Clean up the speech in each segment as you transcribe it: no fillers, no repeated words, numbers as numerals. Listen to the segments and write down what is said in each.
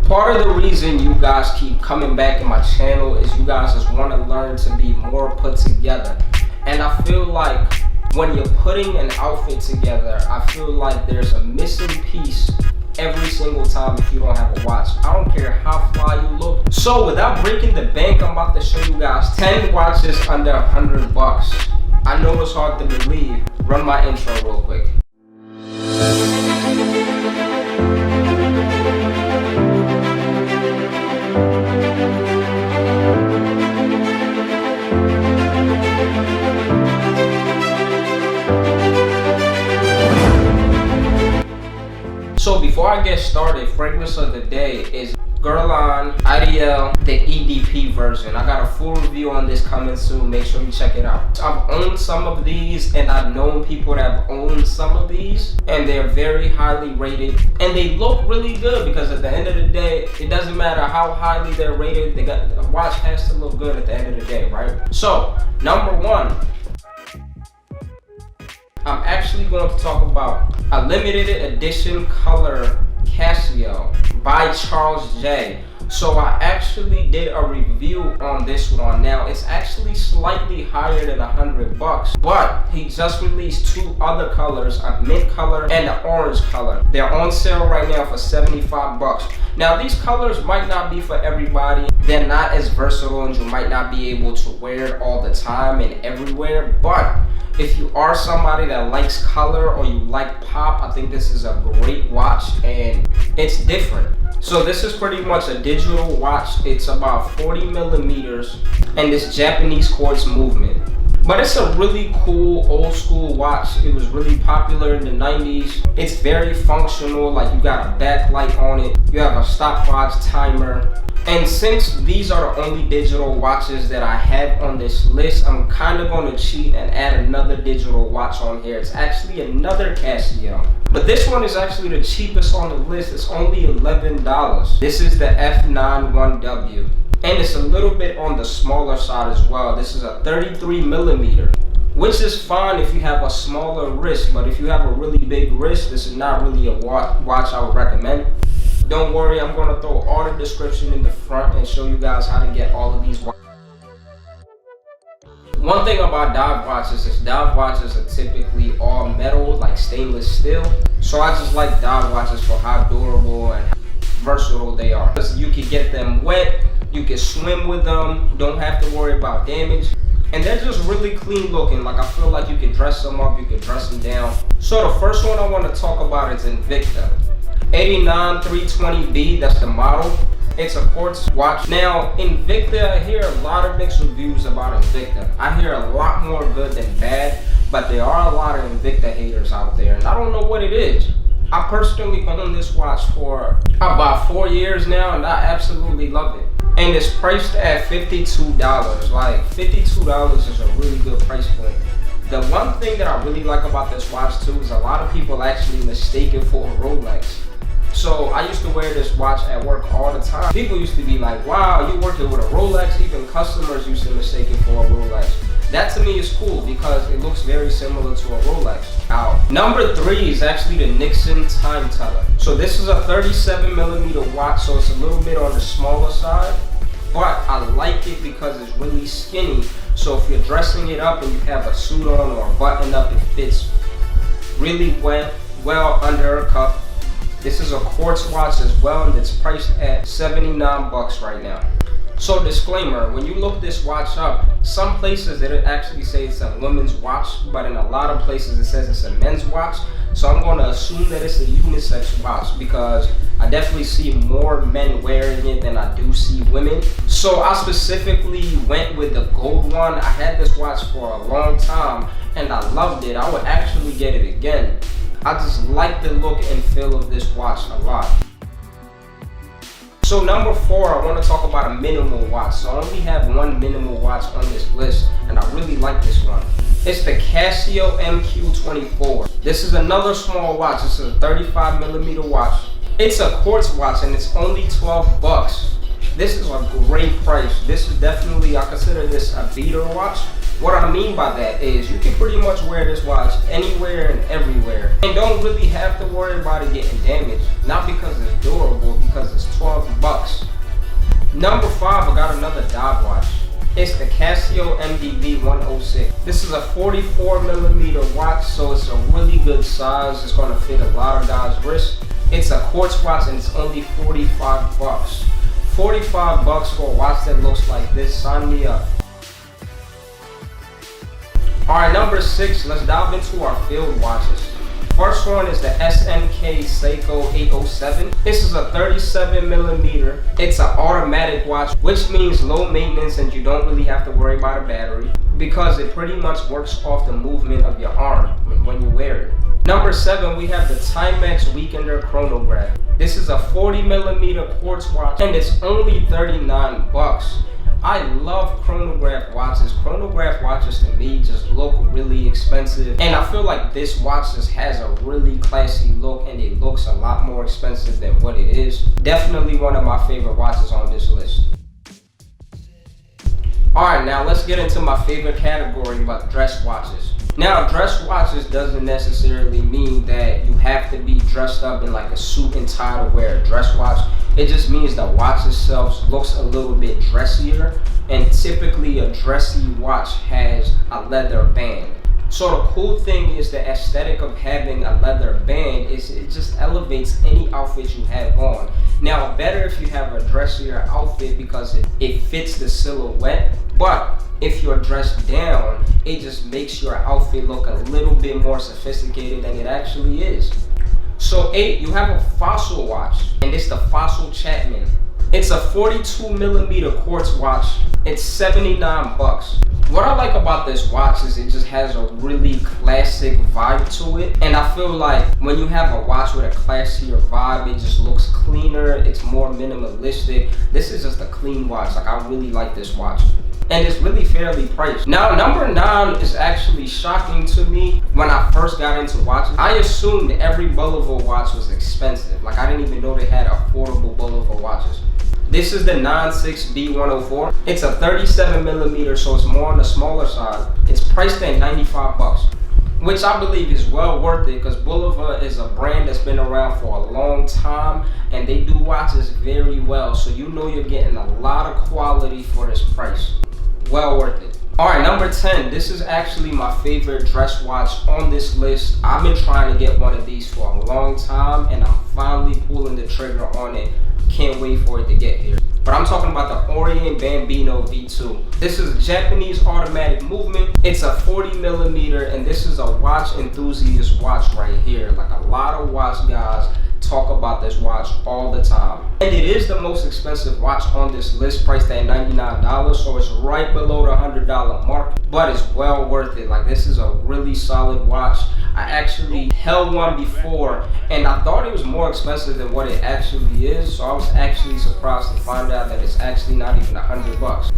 Part of the reason you guys keep coming back in my channel is you guys just want to learn to be more put together. And I feel like when you're putting an outfit together, I feel like there's a missing piece every single time if you don't have a watch. I don't care how fly you look. So without breaking the bank, I'm about to show you guys 10 watches under $100. I know it's hard to believe. Run my intro real quick. So before I get started, fragrance of the day is Guerlain IDL, the EDP version. I got a full review on this coming soon. Make sure you check it out. I've owned some of these and I've known people that have owned some of these, and they're very highly rated and they look really good because at the end of the day, it doesn't matter how highly they're rated. The watch has to look good at the end of the day, right? So number one, I'm actually going to talk about a limited edition color Casio by Charles J. So I actually did a review on this one. Now it's actually slightly higher than $100, but he just released two other colors, a mint color and an orange color. They're on sale right now for $75. Now these colors might not be for everybody. They're not as versatile and you might not be able to wear it all the time and everywhere, but if you are somebody that likes color or you like pop, I think this is a great watch and it's different. So this is pretty much a digital watch. It's about 40 millimeters and this Japanese quartz movement. But it's a really cool old school watch. It was really popular in the 90s. It's very functional, like you got a backlight on it. You have a stopwatch timer. And since these are the only digital watches that I have on this list, I'm kind of going to cheat and add another digital watch on here. It's actually another Casio. But this one is actually the cheapest on the list. It's only $11. This is the F-91W. And it's a little bit on the smaller side as well. This is a 33 millimeter, which is fine if you have a smaller wrist. But if you have a really big wrist, this is not really a watch I would recommend. Don't worry, I'm going to throw all the description in the front and show you guys how to get all of these watches. One thing about dive watches is dive watches are typically all metal, like stainless steel. So I just like dive watches for how durable and how versatile they are. You can get them wet, you can swim with them, don't have to worry about damage. And they're just really clean looking. Like I feel like you can dress them up, you can dress them down. So the first one I want to talk about is Invicta. 89320B, that's the model. It's a quartz watch. Now Invicta, I hear a lot of mixed reviews about Invicta. I hear a lot more good than bad, but there are a lot of Invicta haters out there and I don't know what it is. I personally own this watch for about 4 years now and I absolutely love it. And it's priced at $52. Like $52 is a really good price point. The one thing that I really like about this watch too is a lot of people actually mistake it for a Rolex. So I used to wear this watch at work all the time. People used to be like, wow, you working with a Rolex? Even customers used to mistake it for a Rolex. That to me is cool because it looks very similar to a Rolex. Now, number 3 is actually the Nixon time teller. So this is a 37 millimeter watch, so it's a little bit on the smaller side. But I like it because it's really skinny. So if you're dressing it up and you have a suit on or a button up, it fits really well under a cuff. This is a quartz watch as well and it's priced at $79 right now. So disclaimer, when you look this watch up, some places it actually say it's a women's watch, but in a lot of places it says it's a men's watch. So I'm going to assume that it's a unisex watch because I definitely see more men wearing it than I do see women. So I specifically went with the gold one. I had this watch for a long time and I loved it. I would actually get it again. I just like the look and feel of this watch a lot. So number 4, I want to talk about a minimal watch. So I only have one minimal watch on this list and I really like this one. It's the Casio MQ-24. This is another small watch. This is a 35 millimeter watch. It's a quartz watch and it's only $12. This is a great price. This is definitely, I consider this a beater watch. What I mean by that is you can pretty much wear this watch anywhere and everywhere and don't really have to worry about it getting damaged. Not because it's durable, because it's $12 Number 5, I got another dive watch. It's the Casio F-91W. This is a 44mm watch, so it's a really good size. It's gonna fit a lot of guys' wrists. It's a quartz watch and it's only 45 bucks. 45 bucks for a watch that looks like this. Sign me up. Alright, number 6, let's dive into our field watches. First one is the SNK Seiko 807. This is a 37mm. It's an automatic watch, which means low maintenance and you don't really have to worry about a battery because it pretty much works off the movement of your arm when you wear it. Number 7, we have the Timex Weekender Chronograph. This is a 40mm quartz watch and it's only 39 bucks. I love chronograph watches. Chronograph watches to me just look really expensive. And I feel like this watch just has a really classy look and it looks a lot more expensive than what it is. Definitely one of my favorite watches on this list. Alright, now let's get into my favorite category about dress watches. Now, dress watches doesn't necessarily mean that you have to be dressed up in like a suit and tie to wear a dress watch. It just means the watch itself looks a little bit dressier, and typically a dressy watch has a leather band. So the cool thing is the aesthetic of having a leather band is it just elevates any outfit you have on. Now, better if you have a dressier outfit because it fits the silhouette, but if you're dressed down, it just makes your outfit look a little bit more sophisticated than it actually is. So 8, you have a Fossil watch, and it's the Fossil Chapman. It's a 42mm quartz watch. It's 79 bucks. What I like about this watch is it just has a really classic vibe to it. And I feel like when you have a watch with a classier vibe, it just looks cleaner, it's more minimalistic. This is just a clean watch. Like, I really like this watch. And it's really fairly priced. Now, number 9 is actually shocking to me. When I first got into watches, I assumed every Bulova watch was expensive. Like, I didn't even know they had affordable Bulova watches. This is the 96B104. It's a 37mm, so it's more on the smaller side. It's priced at 95 bucks, which I believe is well worth it because Bulova is a brand that's been around for a long time and they do watches very well. So you know you're getting a lot of quality for this price. Well worth it. Alright, number 10. This is actually my favorite dress watch on this list. I've been trying to get one of these for a long time and I'm finally pulling the trigger on it. Can't wait for it to get here. But I'm talking about the Orient Bambino V2. This is a Japanese automatic movement. It's a 40mm and this is a watch enthusiast watch right here. Like, a lot of watch guys talk about this watch all the time. And it is the most expensive watch on this list, priced at $99, so it's right below the $100 mark, but it's well worth it. Like, this is a really solid watch. I actually held one before and I thought it was more expensive than what it actually is, so I was actually surprised to find out that it's actually not even $100 bucks.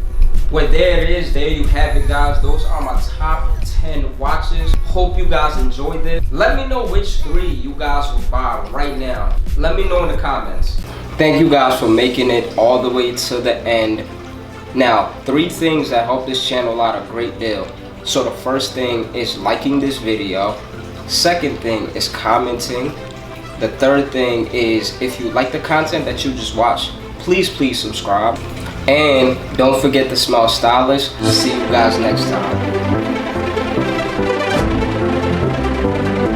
Well, there it is. There you have it, guys. Those are my top 10 watches. Hope you guys enjoyed this. Let me know which 3 you guys will buy right now. Let me know in the comments. Thank you guys for making it all the way to the end. Now, 3 things that help this channel out a great deal. So the first thing is liking this video. Second thing is commenting. The third thing is, if you like the content that you just watched, please subscribe. And don't forget to smell stylish. See you guys next time.